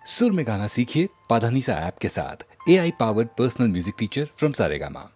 सुर में गाना सीखिए पाधानीसा ऐप के साथ। AI powered personal music teacher from Saregama.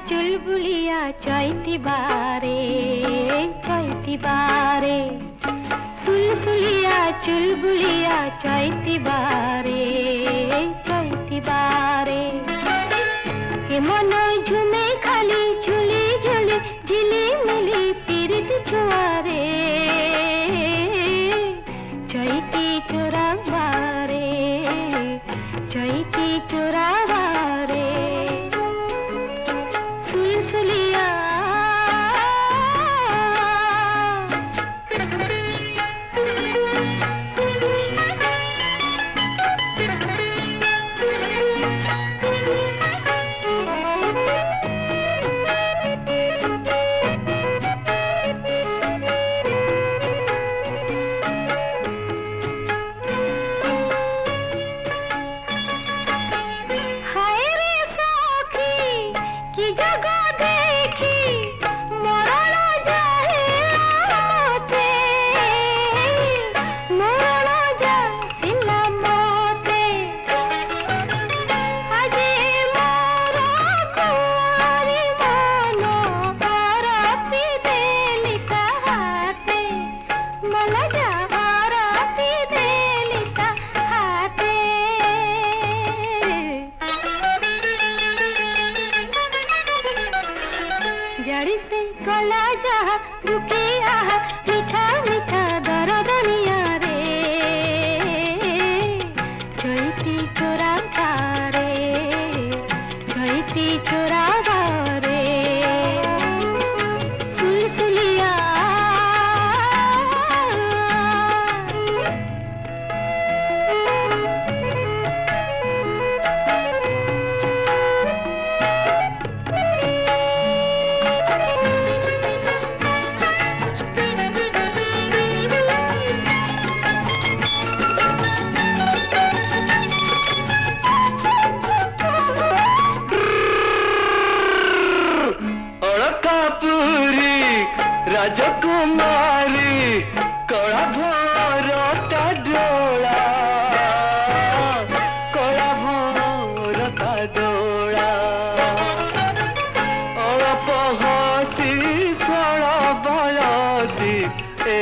चुलबुलिया चैती बारे सुलसुलिया चुलबुलिया चैती बारे के मन झुमे खाली झुली झुली झिली मिली पीरित छुआरे चैती चोरा बारे चैती चोरा बारे सुलसुलिया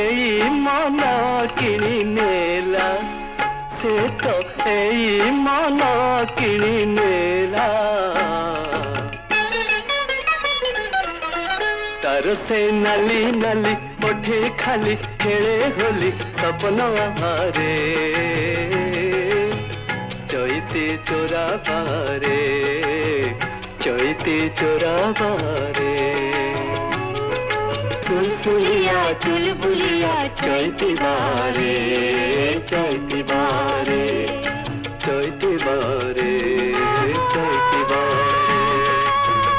ଏଇ ମନ କିଣି ନେଲା ସେ ତ ଏଇ ମନ କିଣି ନେଲା ତାର ସେ ନାଲି ନାଲି ଓଠେ ଖାଲି ଖେଳେ ହୋଲି ସପନ ଆହାରେ চৈতে চোরা বারে চৈতে চোরা বারে সুলসুলিয়া চুলবুলিয়া চৈতে বারে চৈতে বারে চৈতে বারে চৈতে বারে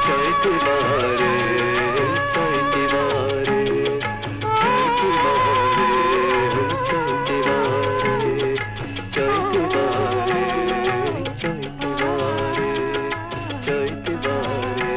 চৈতে বারে চৈতে বারে চৈতে বারে চৈতে বারে চৈতে বারে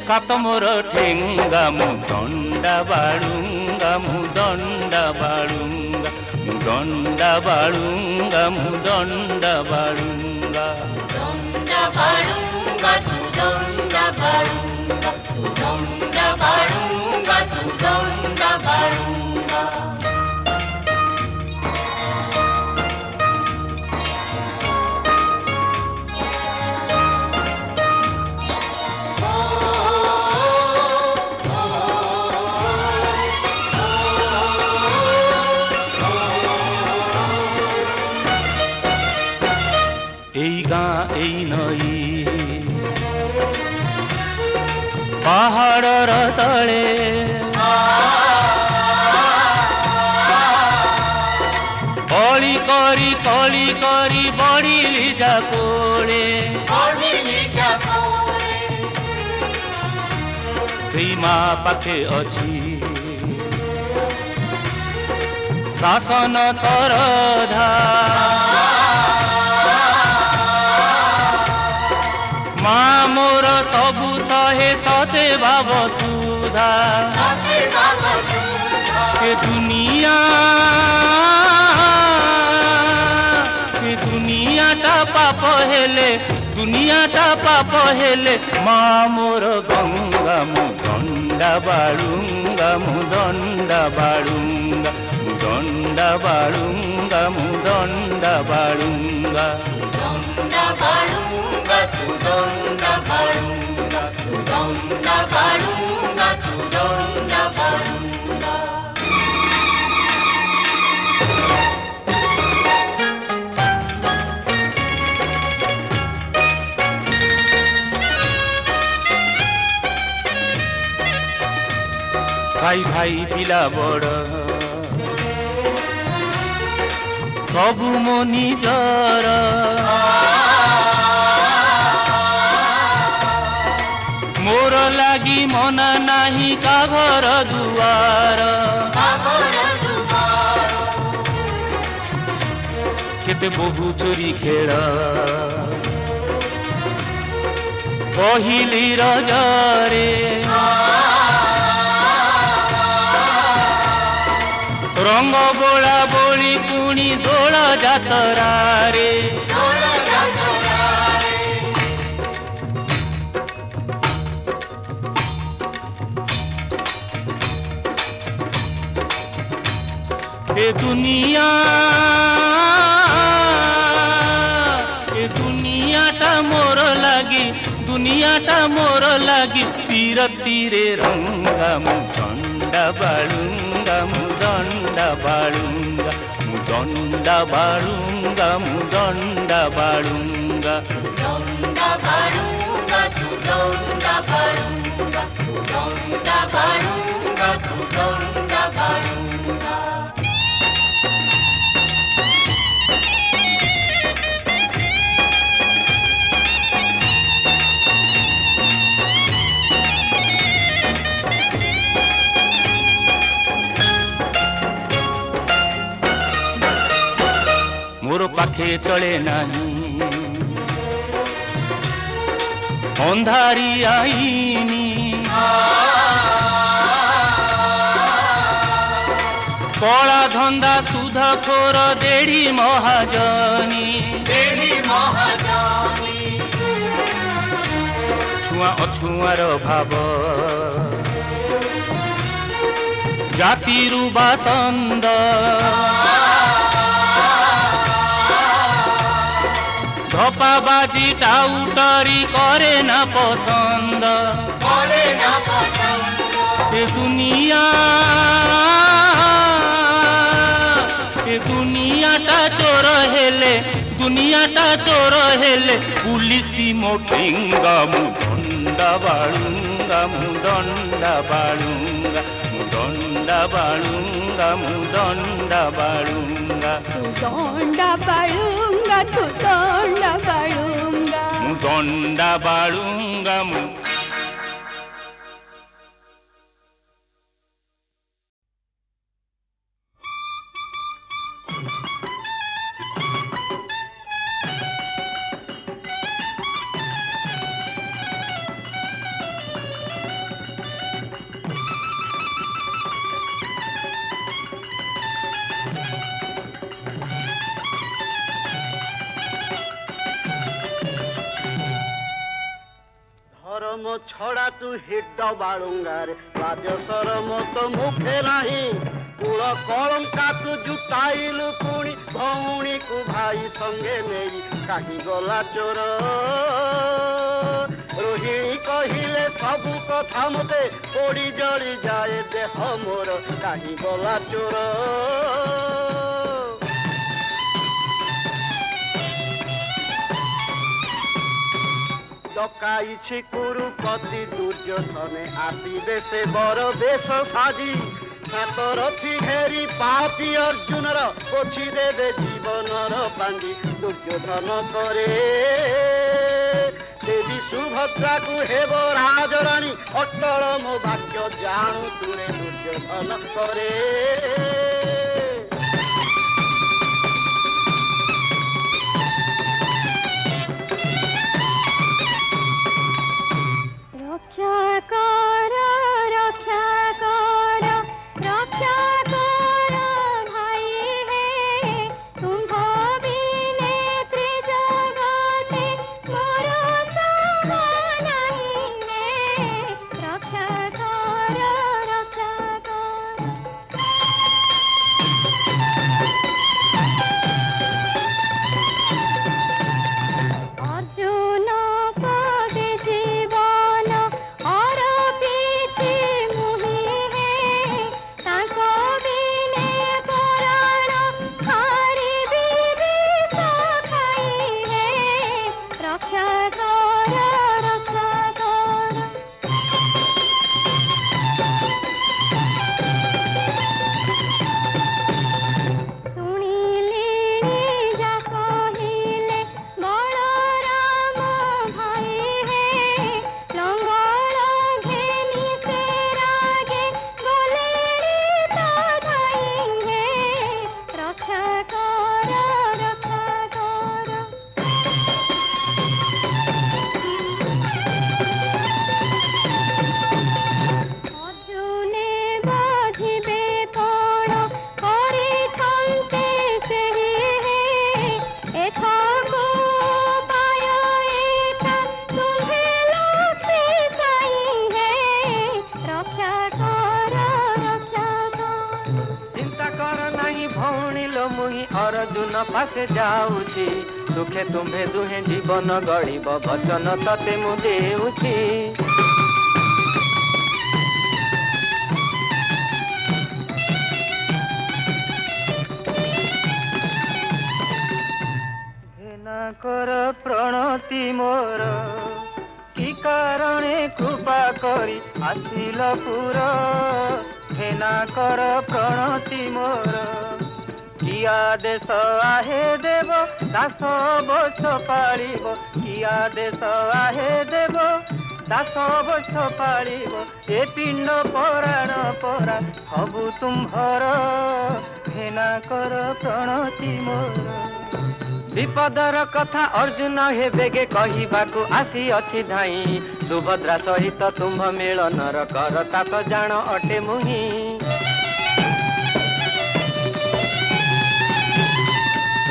কাতমর ঠেঙ্গা মু দণ্ডা বাড়ুঙ্গা মু দণ্ডা বাড়ুঙ্গা মু দণ্ডা বাড়ুঙ্গা মু দণ্ডা বাড়ুঙ্গা দণ্ডা বাড়ুঙ্গা তু দণ্ডা বাড়ুঙ্গা তু দণ্ডা বাড়ুঙ্গা তু দণ্ডা বাড়ুঙ্গা এই গাঁ এই নই পাহাড়র তলে কলি করি বড়িলি যা কোলে সেই মা পাখে অছি শাসন শরধা মা মোর সবু সহে সতে ভাব সুধা এ দুনিয়াটা পাপ হেলে দুনিয়াটা পাপ হেলে মা মোর গঙ্গা মু দণ্ডা বাড়ুঙ্গা মু দণ্ডা বাড়ুঙ্গা মু দণ্ডা বাড়ুঙ্গা মু দণ্ডা বাড়ুঙ্গা দণ্ডা বাড়ুঙ্গা তু দণ্ডা বাড়ুঙ্গা তু দণ্ডা বাড়ুঙ্গা তু দণ্ডা বাড়ুঙ্গা সাই ভাই পিলা বড় সবু মো নিজর মোর লাগি মনা নাহি কা ঘর দুয়ার কেতে বহু চোরি খেল পহিলি রজরে রঙ্গ ବୋଳା ବୋଳି ପୁଣି ଦୋଳ ଯାତରାରେ ଏ ଦୁନିଆଟା ମୋର ଲାଗି ଦୁନିଆଟା ମୋର ଲାଗି ତୀରେ ରଙ୍ଗା ମୁଁ ଦଣ୍ଡା ବାଳୁଙ୍ଗା ମୁଁ ଦଣ୍ଡା ବାଳୁଙ୍ଗା ମୁଁ ଦଣ୍ଡା ବାଳୁଙ୍ଗା ମୁଁ ଦଣ୍ଡା ବାଳୁଙ୍ଗା ଦଣ୍ଡା ବାଳୁଙ୍ଗା ତୁ ଦଣ୍ଡା ବାଳୁଙ୍ଗା ତୁ ଦଣ୍ଡା ବାଳୁଙ୍ଗା ତୁ ଦଣ୍ଡା ବାଳୁଙ୍ଗା मोर पाखे चले नहीं अंधारी आईनी कला धंदा सुध खोर देड़ी महाजनी छुआ अछुआर भाव जातिरु बासंद धपाबाजी टाउटरी करे ना पसंद ए दुनियाटा चोर हेले दुनियाटा चोर हेले पुलिसी मोटिंगा मुदंडा बाळुंगा मुदंडा बाळुंगा मुदंडा बाळुंगा मुदंडा बाळुंगा दंडा बाळुंगा तू दंडा बाळुंगा मुदंडा बाळुंगा धर्म छड़ा तू हिड बाळुंगारे लाज शरम तो मुखे नाही कुल कलंका तू जुटाइलु पुणी भौणी को भाई संगे नेई काहि गला चोर रोहिणी कहिले सबु कथा मते पड़ी जड़ी जाए देह मोर काहि गला चोर डकाइछि कुरुपति दुर्योधने आसिबे से बर बेश साजी सातरथी घेरी पापी अर्जुनर पोछि देवे जीवनर पांगी दुर्योधन करे देवी सुभद्रा को हेब राजरानी अटल मो भाग्य जानू तुरे दुर्योधन करे अर्जुन फासे जाऊची सुखे तुम्हे दुहे जीवन गड़ब वचन तते मु देउची घेना कर प्रणति मोर की कारणे कृपा करी आसिल पुर घेना कर प्रणति मोर किया देश आहे देव दास बछ पालिब किया देश आहे देव दास बछ पालिब ए पिंड पराण परा सबु तुम्हर घेना कर प्रणति मोर। विपदर कथा अर्जुन हे बेगे कहिबाकु आसी अछि धाई सुभद्रा सहित तुम्भ मिलनर करता तो जान अटे मुही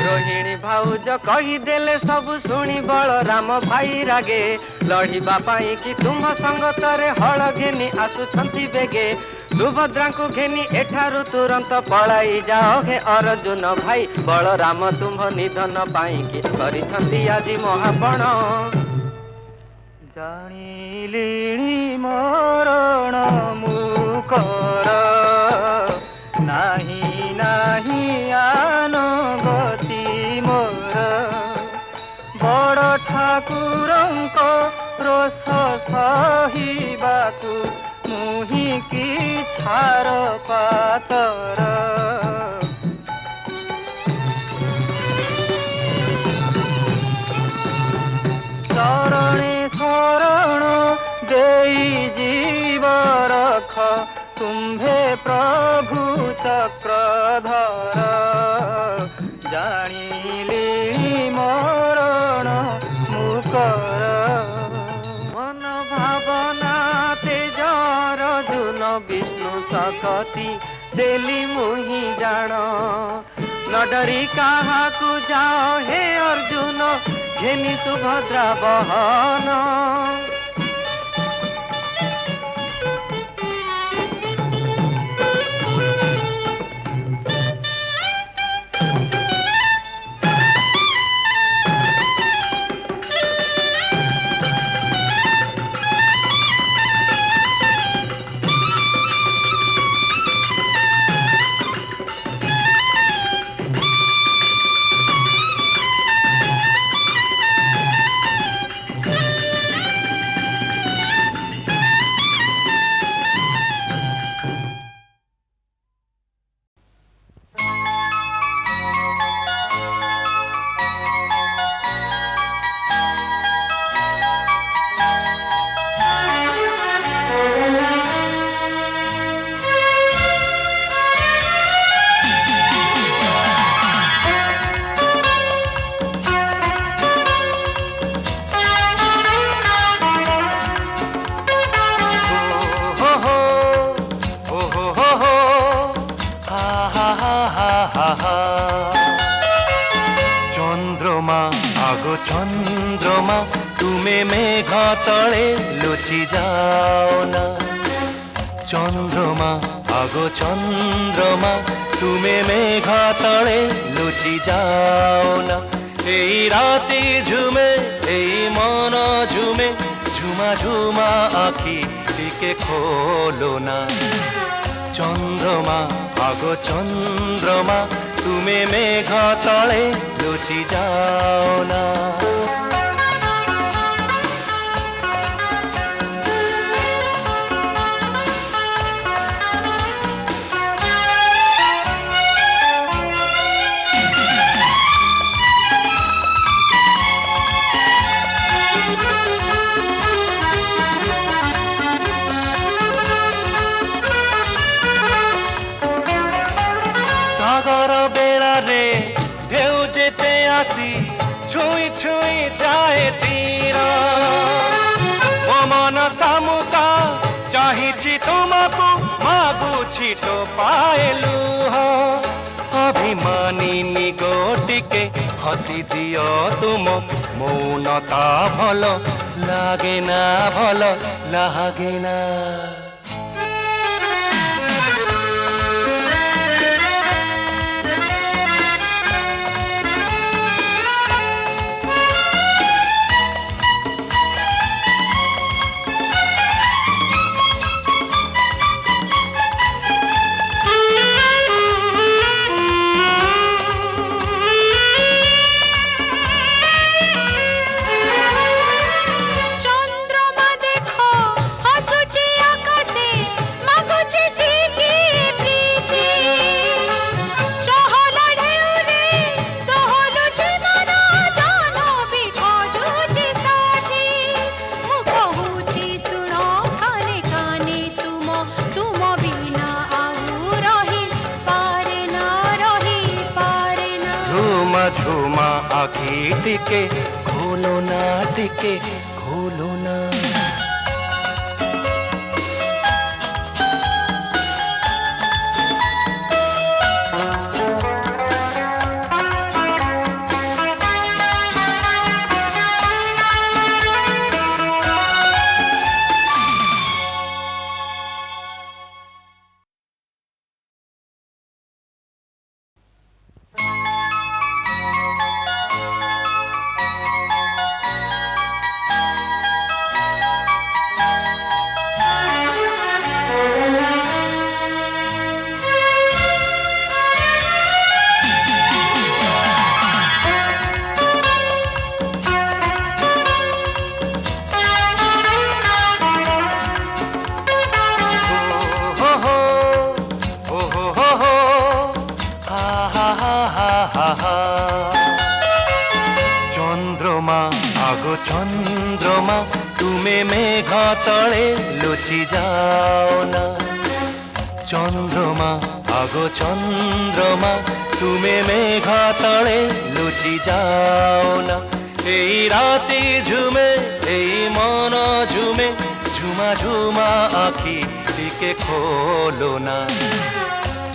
रोहिणी भाउज कहीदेले सब शुणी बलराम भाई रागे लड़िबा पाई कि तुम संगतरे हल घेनी आसुछंती बेगे सुभद्रा को घेनी एठारु तुरंत पलाई जाओ हे अर्जुन भाई बलराम तुम्भ निधन पाई कि करिछंती आजी महापण जानिलिणी मरण मुकर नाही नाही आनो गति मोर बड़ ठाकुरंक रोष सहिबाकु मुहि की छार पातर चरणे शरण देई जीव रख तुम्भे प्रभु चक्रधर जानिली मरण मुकर मन भावना तेजर जुन विष्णु सकती देली मुहि जान न डरी काहाकु जाओ हे अर्जुन घेनी सुभद्रा बहन चंद्रमा आगो चंद्रमा तुम्हें मेघ तले लुचि जाओ ना चंद्रमा आगो चंद्रमा तुम्हें मेघ तले लुचि जाओ ना এই রাতে ঝুমে এই মন ঝুমে ঝুমা ঝুমা আখি দিকে খোলো না চন্দ্রমা আগো চন্দ্রমা তুমি মেঘ তলে লুচি যাও না সাগর বেড়ারে ঢেউ যেতে আসি ছুঁই ছুঁই যায় তীর ও মন সামুকা চাহিছি তোমাকু মাগুছি তো পায়েলু অভিমানিনী গোটিকে হসি দিও তুম মৌনতা ভাল লাগে না ভাল লাগে না চন্দ্রমা দেখো হাসুচি আকাশ ঝুমা আখি টিকে খোলো না টিকে খোলো না। চন্দ্রমা আগো চন্দ্রমা তুমি মেঘ তলে লুচি যাও না। চন্দ্রমা আগো চন্দ্রমা তুমি মেঘ তলে লুচি যাও না। এই রাতে ঝুমে এই মন ঝুমে ঝুমা ঝুমা আখি দিকে খোলো না।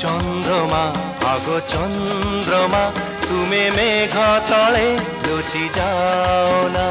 চন্দ্রমা আগো চন্দ্রমা তুমি মেঘ তলে লুচি যাও না।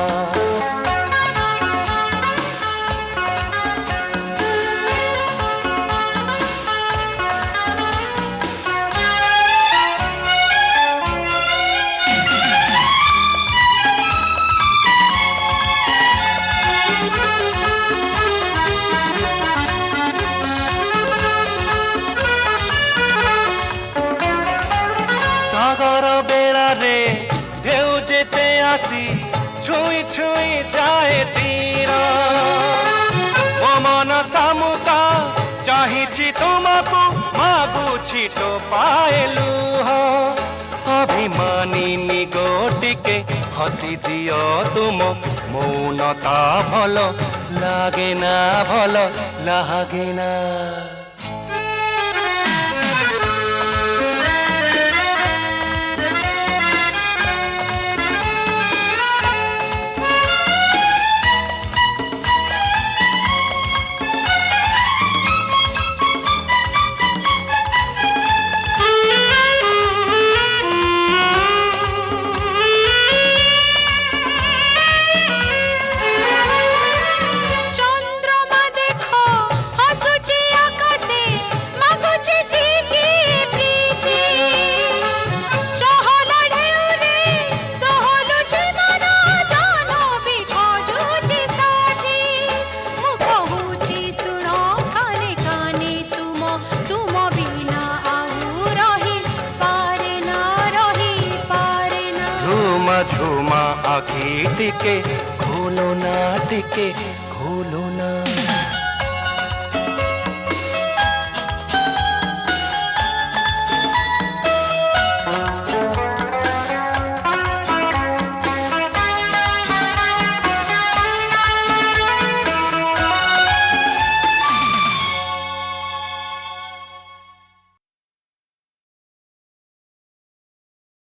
সাগর বেড়ারে ঢেউ যেতে আসি ছুঁই ছুঁই যায় তীর। ও মন সামুকা চাহিছি তোমাকু মাগুছি তো পায়েলু। অভিমানিনী গোটিকে হসি দিও তুম মৌনতা ভাল লাগে না ভাল লাগে না। ঝুমা আখি টিকে খোলো না টিকে খোলো না।